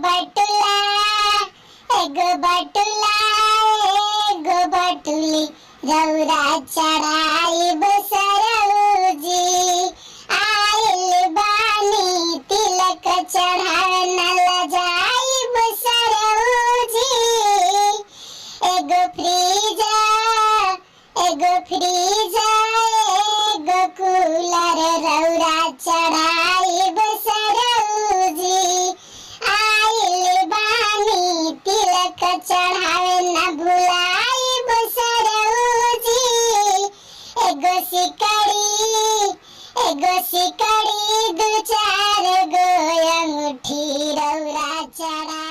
बटुला एगो बटुला एगो बटुली रौरा चढ़ाई बसरौजी आइल बानी तिलक चढ़ावे न लजाई बसरौजी एगो फ्रीजा एगो कूलर रौरा चढ़ाई बसरौजी आइल बानी तिलक चढ़ावे न भुलाई बसरौजी एगो सिकड़ी दू चार गो अंगूठी रौरा चढ़ा